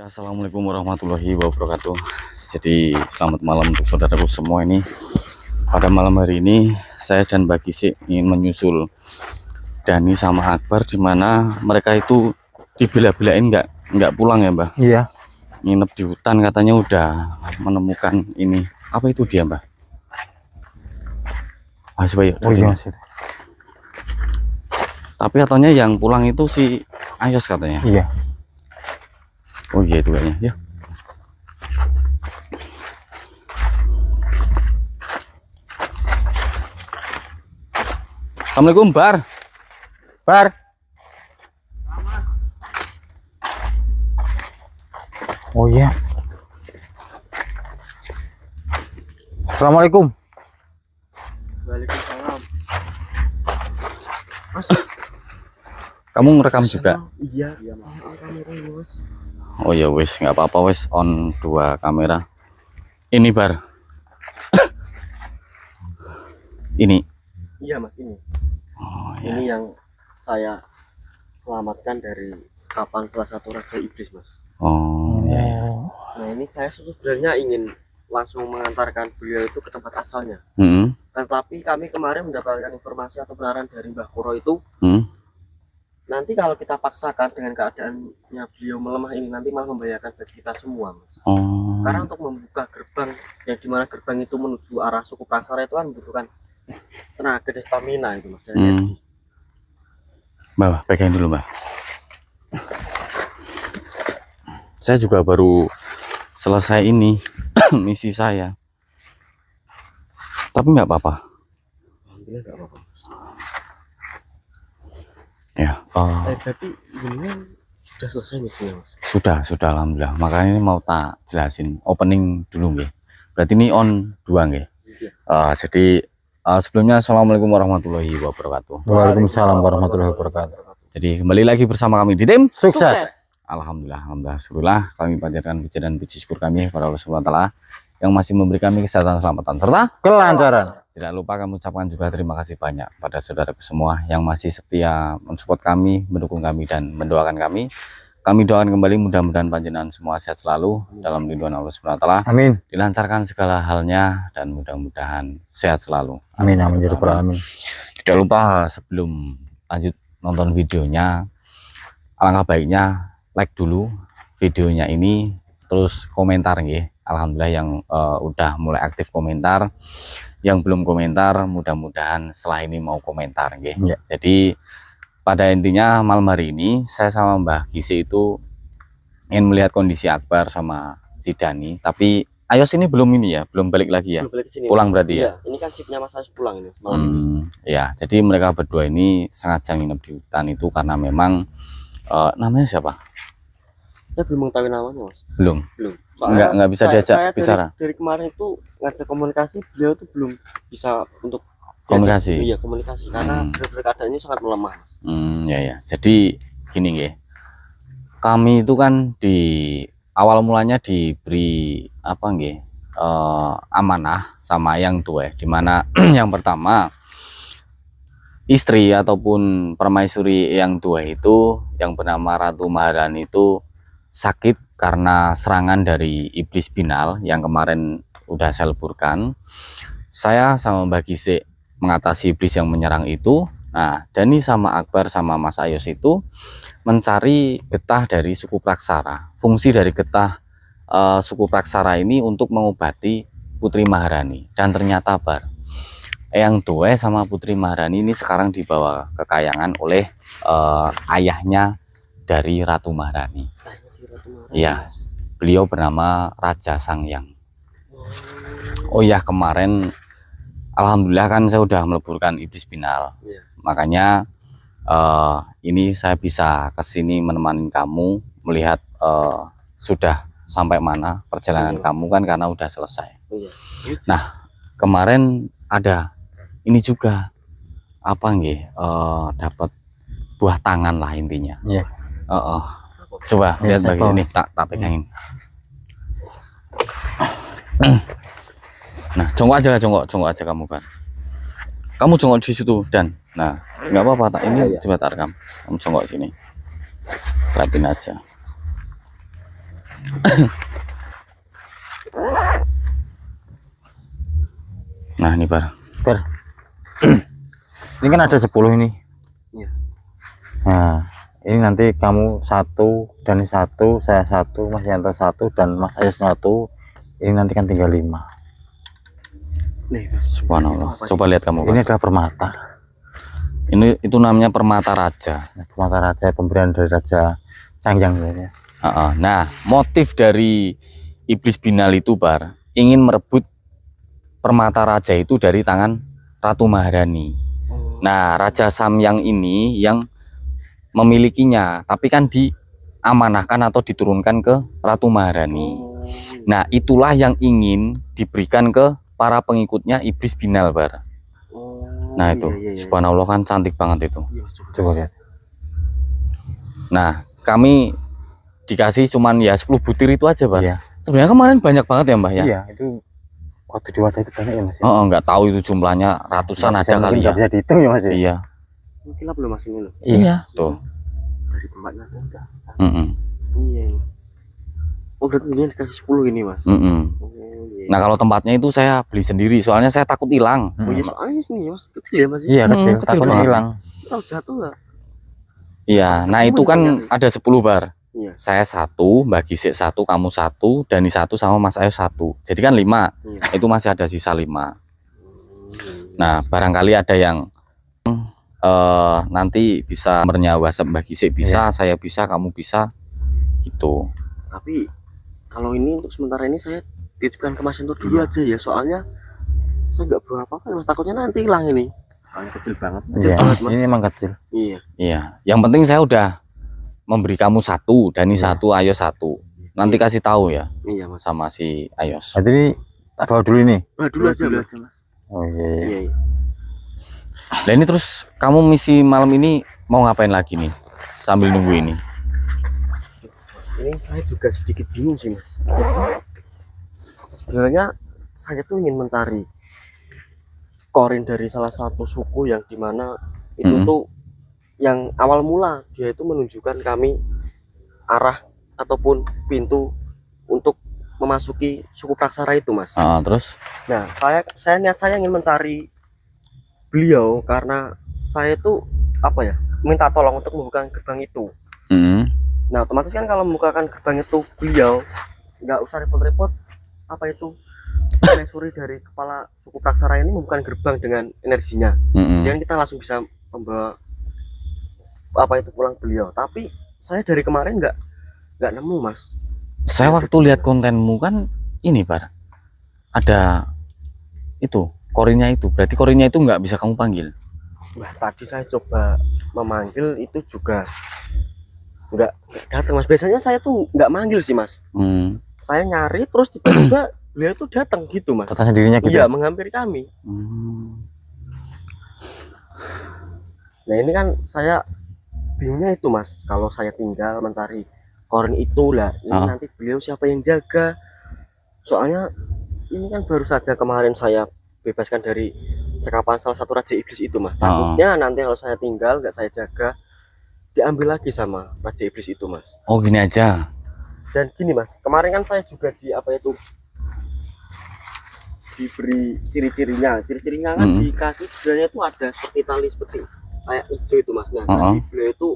Ya, assalamualaikum warahmatullahi wabarakatuh. Jadi selamat malam untuk saudaraku semua. Ini pada malam hari ini saya dan Mbak Gisik ingin menyusul Dani sama Akbar, dimana mereka itu dibela-belain nggak pulang ya Mbak? Iya. Nginep di hutan, katanya udah menemukan ini. Apa itu dia Mbak? Oh iya. Tapi katanya yang pulang itu si Ayos katanya. Iya. Oh iya itu kayaknya ya. Assalamualaikum Bar. Oh iya. Assalamualaikum. Waalaikumsalam. Mas, Kamu ngerekam juga? iya, kamera Mas. Oh ya wes, nggak apa-apa wes, on dua kamera. Ini Bar. Ini. Iya Mas, ini. Oh, ya. Ini yang saya selamatkan dari sekapan salah satu raja iblis, Mas. Oh ya, ya. Nah, ini saya sebenarnya ingin langsung mengantarkan beliau itu ke tempat asalnya. Hmm. Tetapi kami kemarin mendapatkan informasi atau kebenaran dari Mbah Kuro itu, nanti kalau kita paksakan dengan keadaannya beliau melemah ini, nanti malah membahayakan bagi kita semua, Mas. Oh. Karena untuk membuka gerbang, yang dimana gerbang itu menuju arah suku Praksara itu kan membutuhkan tenaga dan stamina itu, Mas, dan energi. Mbak, pegang dulu Mbak. Saya juga baru selesai ini misi saya, tapi nggak apa-apa. Alhamdulillah nggak apa-apa. Ya. Berarti ini sudah selesai misinya, Mas? Sudah alhamdulillah. Makanya ini mau tak jelasin opening dulu nggih. Berarti ini on dua nggih. Jadi sebelumnya assalamualaikum warahmatullahi wabarakatuh. Waalaikumsalam warahmatullahi wabarakatuh. Jadi kembali lagi bersama kami di tim Sukses. Alhamdulillah, syukurlah kami panjatkan puji dan puji syukur kami kepada Allah Subhanahu wa taala yang masih memberi kami kesehatan, keselamatan serta Kelancaran. tidak lupa kami ucapkan juga terima kasih banyak pada saudaraku semua yang masih setia mensupport kami, mendukung kami dan mendoakan kami. Kami doakan kembali mudah-mudahan panjenengan semua sehat selalu dalam lindungan Allah Subhanahu wa taala. Amin. Dilancarkan segala halnya dan mudah-mudahan sehat selalu. Amin. Amin. Amin. Tidak lupa sebelum lanjut nonton videonya, alangkah baiknya like dulu videonya ini, terus komentar nggih. Alhamdulillah yang udah mulai aktif komentar, yang belum komentar mudah-mudahan setelah ini mau komentar nggih. Ya. Jadi pada intinya malam hari ini saya sama Mbah Gisik itu ingin melihat kondisi Akbar sama si Dani, tapi Ayos ini belum ini ya, belum balik lagi ya. Belum balik ke sini, Pulang Mas. berarti ya. Ini kan shiftnya Mas harus pulang ini malam ini. Ya, jadi mereka berdua ini sengaja nginep di hutan itu karena memang namanya siapa? Saya belum mengetahui namanya, Mas. Belum. Soalnya Nggak bisa diajak saya bicara. Dari kemarin itu ngajak komunikasi, beliau itu belum bisa untuk Komunikasi. Iya, komunikasi karena benar-benar keadaannya sangat melemah, Mas. Ya. Jadi gini nggih. Kami itu kan di awal mulanya diberi apa nggih? Amanah sama yang tua, dimana yang pertama istri ataupun permaisuri yang tua itu yang bernama Ratu Maharani itu sakit karena serangan dari iblis binal yang kemarin udah saya leburkan. Saya sama Mbak Gisik mengatasi iblis yang menyerang itu. Nah, Dani sama Akbar sama Mas Ayos itu mencari getah dari suku Praksara. Fungsi dari getah suku Praksara ini untuk mengobati Putri Maharani. Dan ternyata Bar, Eyang Doe sama Putri Maharani ini sekarang dibawa ke Kayangan oleh ayahnya dari Ratu Maharani. Ya, beliau bernama Raja Sangyang. Oh ya, kemarin alhamdulillah kan saya udah meleburkan iblis binal. Makanya ini saya bisa kesini menemani kamu melihat sudah sampai mana perjalanan kamu kan, karena udah selesai. Nah, kemarin ada ini juga apa nggih, dapat buah tangan lah intinya. Iya. Coba Ya, lihat bagian ini, tak pegangin. Nah, jongkok aja kamu kan. Kamu jongkok di situ dan nah nggak apa-apa, tak ini coba tak rekam. Kamu jongkok sini, lihatin aja. Nah ini Bar. Bar. Ini kan ada 10 ini. Iya. Nah, ini nanti kamu 1, Dani 1, saya 1, Mas Yanto 1, dan Mas Ayos 1. Ini nanti kan tinggal 5. Nih, Mas. Subhanallah. Coba lihat kamu. Ini Bar. adalah permata. Ini itu namanya permata raja. Permata raja, pemberian dari Raja Sangyang ya. Nah, motif dari iblis binal itu Bar, ingin merebut permata raja itu dari tangan Ratu Maharani. Nah, Raja Samyang ini yang memilikinya, tapi kan diamanahkan atau diturunkan ke Ratu Maharani. Nah, itulah yang ingin diberikan ke para pengikutnya iblis binal Bar. Nah itu, subhanallah kan cantik banget itu. Coba lihat. Nah, kami dikasih cuman ya 10 butir itu aja Bar. Iya. Sebenarnya kemarin banyak banget ya Mbah ya. Iya, itu waktu di wadah itu banyak ya Mas. Oh, nggak tahu itu jumlahnya ratusan ada kali ya. Bisa dihitung ya Mas. Iya. Mungkin lah belum Mas ini loh. Iya. Tuh. Dari tempatnya udah. Mm-mm. Iya. Oh berarti ini dikasih 10 ini Mas. Mm-mm. Oh iya. Nah kalau tempatnya itu saya beli sendiri, soalnya saya takut hilang. Oh iya soalnya sini Mas kecil ya Mas. Iya, kecil, kecil takut banget. hilang. Tahu jatuh nggak? Iya. Nah itu kan ada 10 Bar. Iya. Saya 1, Mbak Gisik 1, kamu 1, Dani 1, sama Mas Ayo 1. Jadi kan 5. Iya. Itu masih ada sisa 5. Nah barangkali ada yang nanti bisa bernyawa, Mbak Gisik bisa, saya bisa, kamu bisa, gitu. Tapi kalau ini untuk sementara ini saya titipkan ke Mas Yanto dulu aja ya, soalnya saya nggak bawa apa-apa Mas, takutnya nanti hilang ini. Soalnya kecil banget. Kecil Iya, banget Mas. ini emang kecil. Iya. Iya. Yang penting saya udah memberi kamu 1, Dani 1, Ayo 1. Nanti kasih tahu ya Iya Mas. sama si Ayos. Berarti ini tak bawa dulu ini. Dulu aja Mas. Oh iya. Iya. Iya, iya. Dan ini terus kamu misi malam ini mau ngapain lagi nih sambil nunggu ini? Ini saya juga sedikit bingung sih Mas. Sebenarnya saya tuh ingin mencari korin dari salah satu suku yang dimana itu tuh yang awal mula dia itu menunjukkan kami arah ataupun pintu untuk memasuki suku Praksara itu Mas. Terus? Nah saya niat saya ingin mencari beliau karena saya tuh apa ya minta tolong untuk membuka gerbang itu. Nah otomatis kan kalau membukakan gerbang itu beliau nggak usah repot-repot apa itu suri dari kepala suku Praksara ini membuka gerbang dengan energinya. Jadi kan kita langsung bisa membawa apa itu pulang beliau. Tapi saya dari kemarin nggak nemu Mas. Saya waktu lihat kontenmu kan ini Bar, ada itu korinnya itu, berarti korinnya itu nggak bisa kamu panggil. Wah tadi saya coba memanggil itu juga nggak datang Mas. Biasanya saya tuh nggak manggil sih Mas. Saya nyari terus tiba-tiba beliau tuh datang gitu Mas. Kata sendirinya gitu. Iya menghampiri kami. Nah ini kan saya bingungnya itu Mas, kalau saya tinggal mencari korin itu lah ini nanti beliau siapa yang jaga, soalnya ini kan baru saja kemarin saya bebaskan dari sekapan salah satu raja iblis itu Mas. Takutnya nanti kalau saya tinggal nggak saya jaga diambil lagi sama raja iblis itu Mas. Oh gini aja. Dan gini Mas, kemarin kan saya juga di apa itu diberi ciri-cirinya kan di kaki sebenarnya itu ada seperti tali seperti kayak hijau itu Mas. Nah tadi beliau itu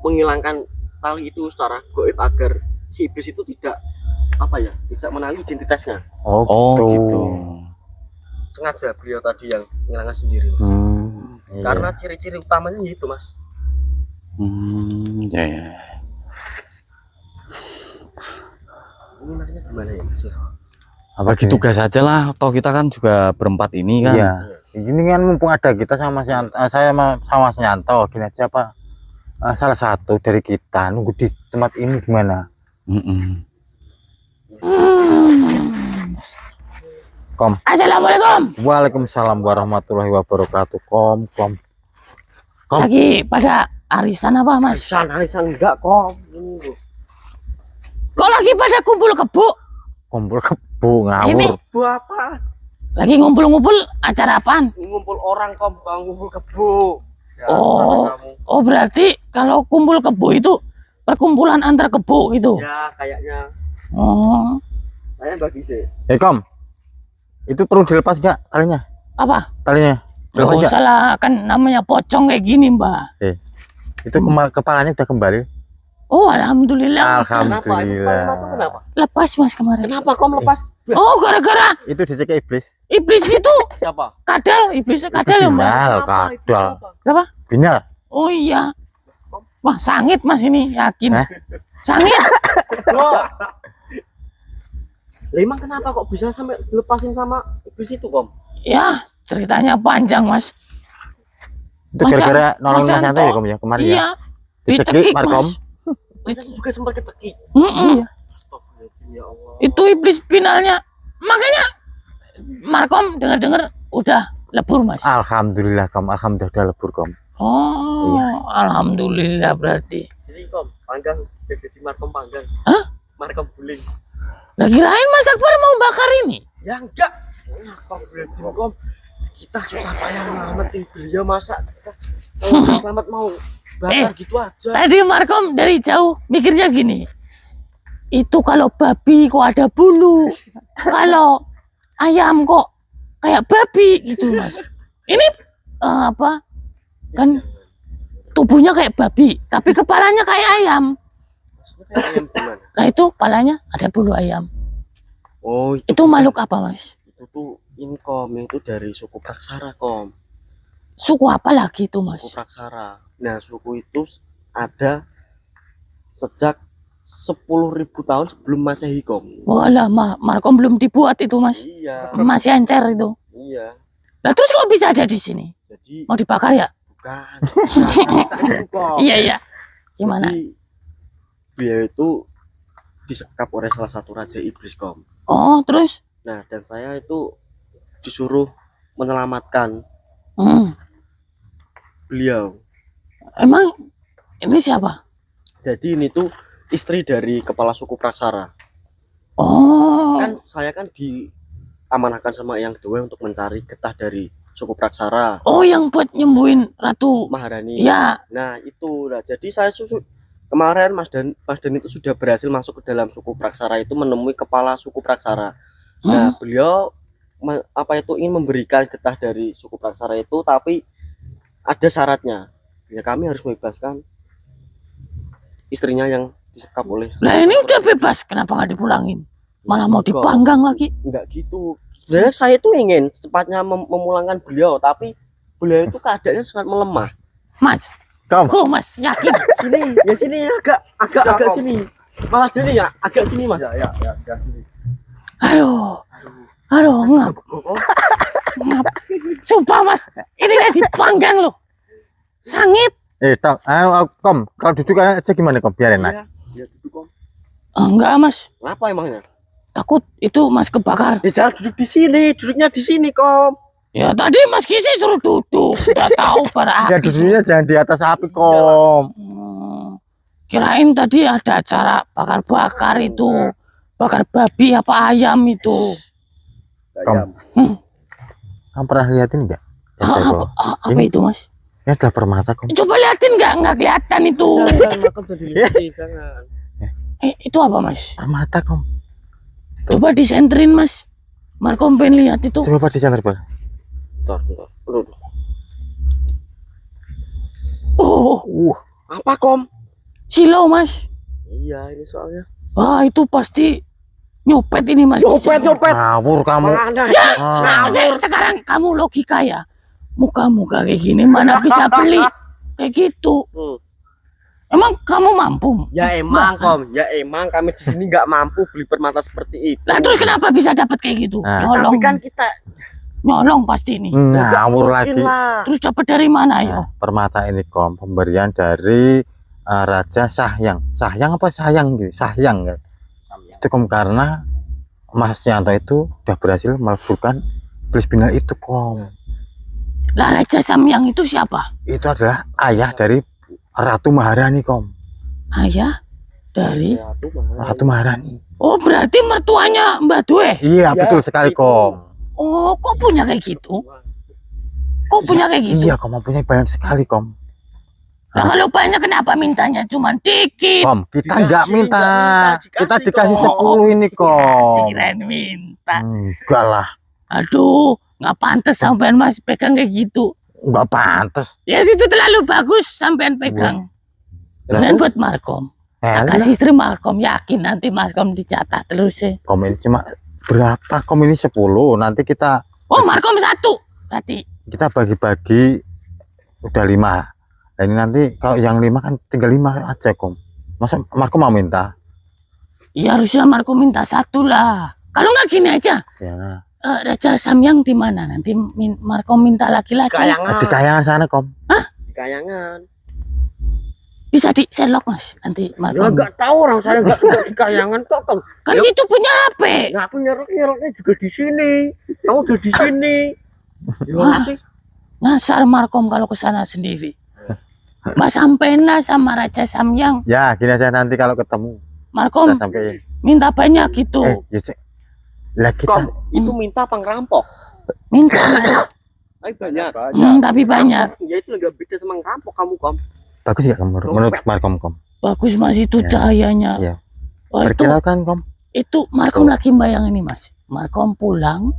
menghilangkan tali itu secara goib agar si iblis itu tidak apa ya tidak mengenali identitasnya. Oh gitu. Sengaja beliau tadi yang menghilangkan sendiri Mas. Iya. Karena ciri-ciri utamanya itu Mas. Ya, ya. Ini nantinya gimana ya Mas ya? Bagi tugas aja lah, toh kita kan juga berempat ini kan. Iya. Ini kan mumpung ada kita sama Mas Yanto, saya sama Mas Yanto, gini aja Pak. Salah satu dari kita nunggu di tempat ini gimana? Kom. Assalamualaikum. Waalaikumsalam warahmatullahi wabarakatuh. Kom. Lagi pada arisan apa Mas? Arisan enggak kok. Ini loh. Kok lagi pada kumpul kebo? Kumpul kebo ngawur. Kebo apa? Lagi ngumpul-ngumpul acara apaan? Ini ngumpul orang kok, bang ngumpul kebo. Ya, Oh berarti kalau kumpul kebo itu perkumpulan antar kebo gitu? Ya kayaknya. Oh, Saya bagi sih. Kom, itu perlu dilepas nggak talinya? apa? Talinya dilepas Loh, nggak? salah kan namanya pocong kayak gini, Mbak. Itu kepalanya udah kembali. Oh, alhamdulillah. Alhamdulillah. Kenapa? Lepas Mas kemarin. Kenapa kom lepas? Oh, gara-gara Itu dicek iblis. iblis itu Siapa? kadal, iblisnya kadal ya, Mbak. Binal, Kenapa? Itu kadal. apa? Apa? Binal. Oh iya. Wah, sangit Mas ini, yakin. Hah? Sangit. Loh. Lah, emang kenapa kok bisa sampai dilepasin sama iblis itu kom? Ya, ceritanya panjang, Mas. Itu Mas gara-gara Mas nolong Mas Yanto Yanto. ya Kom ya kemarin ya. Iya. Dicekik Dicekik, Markom. Mas. Kita juga sempat kecekik. Mm-mm. Astagfirullahaladzim, ya Allah. Itu iblis finalnya. Makanya Markom dengar-dengar udah lebur, Mas. Alhamdulillah Kom, alhamdulillah udah lebur Kom. Oh, alhamdulillah berarti. Jadi kom, panggang, jadi markom panggang. Hah? Markom guling. Lah kirain Mas Akbar mau bakar ini. Ya enggak. Astagfirullahaladzim kom. Kita susah payah nyelamatin beliau masa kita selamat mau bakar gitu aja. Tadi Markom dari jauh mikirnya gini. Itu kalau babi kok ada bulu. Kalau ayam kok kayak babi gitu, Mas. Ini apa? Kan tubuhnya kayak babi, tapi kepalanya kayak ayam. Maksudnya kayak ayam gimana? Nah, itu kepalanya ada bulu ayam. Oh, Itu makhluk apa, Mas? itu tuh ini kom, itu dari suku Praksara kom. Suku apa lagi itu, Mas? Suku Praksara. Nah, suku itu ada sejak 10.000 tahun sebelum Masehi kom. Walah, Markom belum dibuat itu, Mas. Iya, Masih encer itu. iya. Lah terus kok bisa ada di sini? Jadi Mau dibakar ya? bukan itu kom. Iya, iya. Gimana? Jadi beliau itu disekap oleh salah satu raja iblis kom. Oh, terus? Nah, dan saya itu disuruh menyelamatkan beliau. Emang ini siapa? Jadi ini tuh istri dari kepala suku Praksara. Oh, Kan saya kan diamanahkan sama Yang Dewa untuk mencari getah dari suku Praksara, oh yang buat nyembuhin Ratu. Maharani. Ya, Nah, itu lah. Jadi saya kemarin Mas Dan itu sudah berhasil masuk ke dalam suku Praksara itu menemui kepala suku Praksara. Nah, beliau ingin memberikan getah dari suku Praksara itu, tapi ada syaratnya. Ya, kami harus membebaskan istrinya yang disekap oleh. lah ini udah bebas, kenapa nggak dipulangin? Malah mau dipanggang lagi. Enggak gitu. Sebenarnya saya tuh ingin secepatnya memulangkan beliau, tapi beliau itu keadaannya sangat melemah. Mas, Kom. Mas, yakin? Sini agak sini. Malas sini ya, agak sini Mas. Ya. Aduh, ngap. Sumpah Mas, ini nggak dipanggang loh. Sangit. Tok, Kom, kalau duduk aja gimana Kom biar enak. Ya duduk Kom. Enggak Mas, Kenapa emangnya? takut itu Mas kebakar. Ya jangan duduk di sini, duduknya di sini Kom. Ya tadi Mas Kisi suruh duduk, udah tahu para Ya api. duduknya jangan di atas api Kom. Kirain tadi ada acara bakar-bakar itu, bakar babi apa ayam itu. Kom. Kamu pernah lihat ini enggak? Apa itu Mas? Ini adalah permata Kom. Coba liatin nggak kelihatan itu. Jangan makan jadi dilihatin, jangan. Itu apa Mas? Permata Kom. Coba disenterin Mas. Markom pengen lihat itu. Coba di sana Bal. Bentar. Oh, Apa Kom? silau Mas. Iya, ini soalnya. Wah itu pasti nyopet ini Mas. Nyopet. Ngawur kamu. Mana? Sekarang kamu logika ya. Muka-muka kayak gini mana bisa beli kayak gitu. Emang kamu mampu? Ya emang Kom, ya emang kami di sini nggak mampu beli permata seperti itu. Lah terus kenapa bisa dapat kayak gitu? Nah. Nyolong, Tapi kan kita nyolong pasti ini. Ngawur mungkin lagi. lah. Terus dapat dari mana ya? Nah, permata ini Kom pemberian dari Raja Sahyang. Sahyang apa sayang gitu? Sahyang kan. Itu Kom karena Mas Yanto itu udah berhasil meleburkan iblis binal itu Kom. Lah Raja Samyang itu siapa? Itu adalah ayah dari Ratu Maharani Kom. Ayah dari. Ratu Maharani. Oh berarti mertuanya Mbak Dwe. Iya Ya, betul sekali itu. Kom. Oh kok punya kayak gitu? Kok punya kayak gitu? Iya Kom, punya banyak sekali Kom. Nah, kalau banyak kenapa mintanya cuma dikit? Kom, kita Dikasih, nggak minta. nggak minta, Kita dikasih, dikasih Kom. 10 ini, Kasih Kom. kirain minta. Enggak lah, Aduh, nggak pantas sampean Mas pegang kayak gitu. enggak pantas. Ya itu terlalu bagus sampean pegang. Lah, Dan terus? buat Markom. Lah, Kasih istri Markom, yakin nanti Markom dicatat terus ya. Kom ini cuma berapa? Kom ini 10. Nanti kita Oh, Markom 1. Berarti bagi-bagi udah 5. Nah, ini nanti kalau yang 5 kan tinggal 5 aja, Kom. Masa Marco mau minta? ya harusnya Markom minta 1 lah. Kalau nggak gini aja. Ya. Raja Samyang di mana? Nanti Markom minta laki-laki. Kayangan. Di kayangan sana, Kom. Di kayangan. Bisa di Sherlock Mas. Nanti Ya Markom. nggak tahu orang saya nggak di kayangan kok. Kan situ punya HP. Nah, aku nyerok-nyeroknya juga di sini. Kamu udah di sini. Gimana sih? Ngasar Markom kalau ke sana sendiri. Mas sampein lah sama Raja Samyang. Ya, gini aja nanti kalau ketemu Markom kita sampein. minta banyak gitu. Ya, lah kita Kom, itu minta apa ngerampok? Minta. Tapi banyak. Tapi banyak. Ya itu nggak beda sama ngerampok kamu, Kom. bagus ya, Kom, menurut Markom, Kom. Bagus Mas itu Ya. cahayanya. Ya. Oh, Berkilau kan, Kom? itu Markom lagi bayangin nih Mas. Markom pulang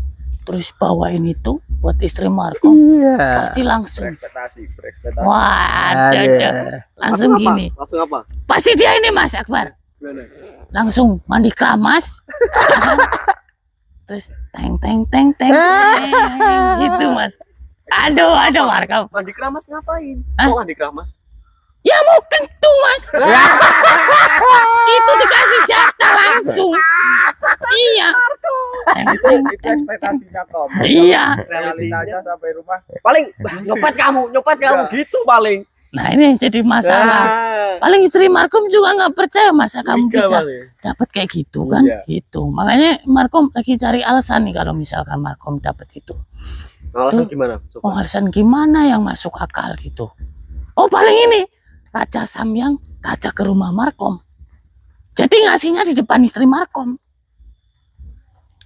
terus bawain itu buat istri Markom. Iya. Pasti langsung. Berekspektasi. Wah, langsung Langsung apa? gini. Langsung apa? Pasti dia ini Mas Akbar. Gimana? Langsung mandi keramas. Ya kan? Terus teng teng teng teng teng, gitu Mas. Aduh Markom. Mandi keramas ngapain? Hah? Kok mandi keramas? Ya mau kentung Mas. Itu dikasih jatah langsung. Iya. Teng teng Itu teng. ekspektasinya, Kom. Iya. Realitanya sampai rumah Paling nyopet kamu gitu paling. Nah ini yang jadi masalah. Paling istri Markom juga nggak percaya masa kamu Tiga bisa paling. dapat kayak gitu kan? Iya. Gitu. Makanya Markom lagi cari alasan nih kalau misalkan Markom dapat itu. Alasan gimana? Oh, Coba. alasan gimana yang masuk akal gitu? Oh paling ini Raja Samyang ngajak ke rumah Markom. Jadi ngasihnya di depan istri Markom.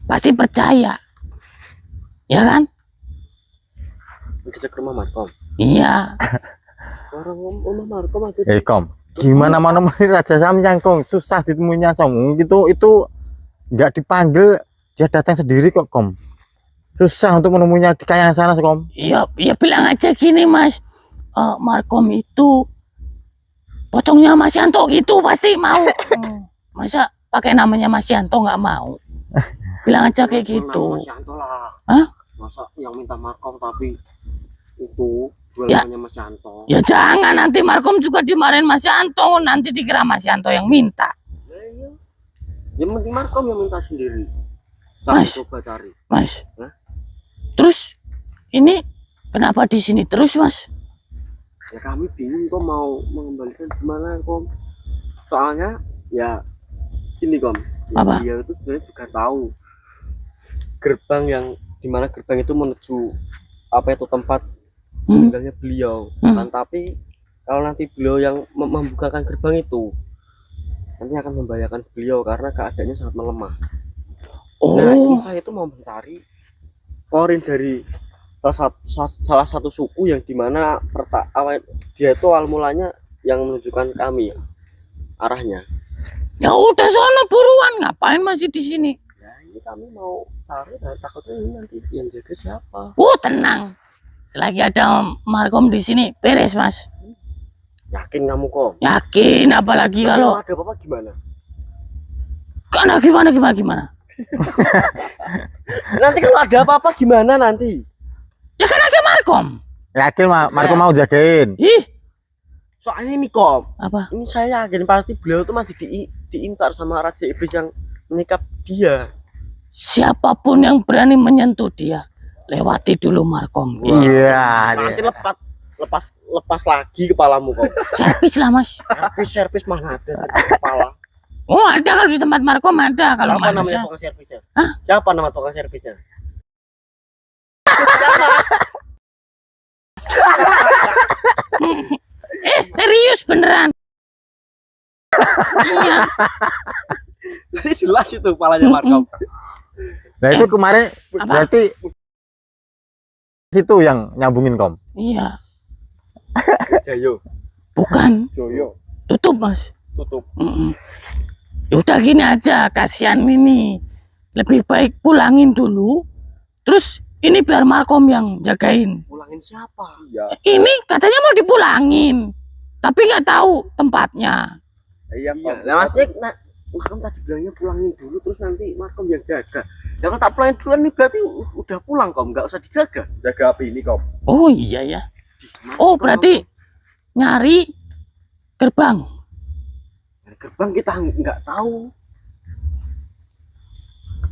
Pasti percaya. Ya kan? Ngecek rumah Markom. Iya. Orang rumah Markom aja. Kom, gimana mau nemuin Raja Samyang, Kom? Susah ditemuinya, Kom. Itu nggak dipanggil, dia datang sendiri kok, Kom. Susah untuk menemuinya di kayangan sana, Kom. Iya, ya bilang aja gini Mas. Markom itu pocongnya Mas Yanto gitu pasti mau. Masa pakai namanya Mas Yanto nggak mau? Bilang aja kayak gitu. Mas Yanto lah. Hah? Masa yang minta Markom tapi itu jual Ya. namanya Mas Yanto. Ya jangan nanti Markom juga dimarahin Mas Yanto. Nanti dikira Mas Yanto yang minta. Ya, iya. Yang penting Markom yang minta sendiri. Mas. Coba cari. Mas. Hah? Terus ini kenapa di sini terus Mas? Ya kami bingung kok mau mengembalikan gimana, Kom. Soalnya ya gini, Kom. Ya, Apa? dia itu sebenarnya juga tahu gerbang yang dimana gerbang itu menuju apa itu tempat tinggalnya beliau. Kan tapi kalau nanti beliau yang membukakan gerbang itu nanti akan membahayakan beliau karena keadaannya sangat melemah. Nah, ini Oh, saya itu mau mencari korin dari salah satu suku yang dimana dia itu awal mulanya yang menunjukkan kami arahnya. ya udah sono buruan, ngapain masih di sini? Ya ini kami mau cari, nah, takutnya ini nanti yang jaga siapa? Tenang. Selagi ada Markom di sini beres Mas. Yakin kamu, Kom? Yakin, apalagi kalau ada apa-apa gimana? karena gimana? Nanti kalau ada apa-apa gimana nanti? Ya kan ada Markom. Yakin, Marco mau jagain. Ih, Soalnya ini, Kom, apa? ini saya yakin pasti beliau tuh masih diincar sama Raja Iblis yang menyikap dia. Siapapun yang berani menyentuh dia, lewati dulu Markom. Iya, Nanti lepas lagi kepalamu, Kom. Servis lah Mas. Servis mana ada servis kepala? Oh ada kalau di tempat Markom ada kalau Siapa namanya manusia. tukang servisnya? Hah? Siapa nama tukang servisnya? Serius beneran. Iya. Ini jelas itu kepalanya Markom. Nah, itu kemarin Apa? berarti situ yang nyambungin, Kom. Iya. Jayo. Bukan, Joyo. tutup Mas. Tutup. Ya udah gini aja, kasihan ini. Lebih baik pulangin dulu. Terus ini biar Markom yang jagain. Pulangin siapa? Iya. Ini katanya mau dipulangin, tapi nggak tahu tempatnya. Iya, Kom. Nah maksudnya Markom tadi bilangnya pulangin dulu terus nanti Markom yang jaga. Ya kalau tak pulangin duluan nih berarti udah pulang Kom, nggak usah dijaga. Jaga api ini, Kom. Oh iya ya. Oh berarti nyari gerbang. Dari gerbang kita nggak tahu.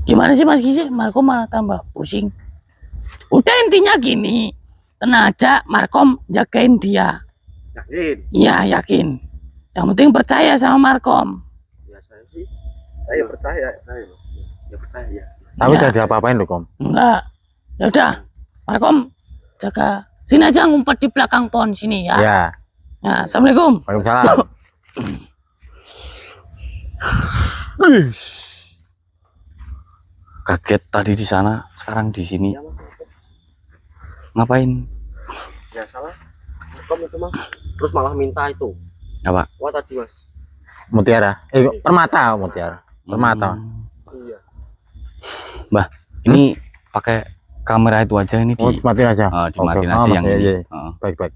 Gimana sih Mas Gizi? Markom malah tambah pusing. Udah intinya gini, tenang aja Markom jagain dia. Yakin? Iya yakin. Yang penting percaya sama Markom. Ya saya percaya, ya percaya ya. Tapi Ya. udah diapa-apain loh, Kom. Enggak. Ya udah, Markom jaga. Sini aja ngumpet di belakang pohon sini ya. Ya. Ya, Assalamualaikum. Waalaikumsalam. Kaget tadi di sana, sekarang di sini. Ya, Mas. Ngapain? Ya salah. Markom itu Mas. Terus malah minta itu. Apa? Wah tadi Mas. Mutiara. Permata, mutiara. Permata. Iya. Mbah, ini pakai kamera itu aja ini Oh, matiin aja. dimatiin Oke. aja Oh, yang iya, ini. iya. Heeh. Baik, baik.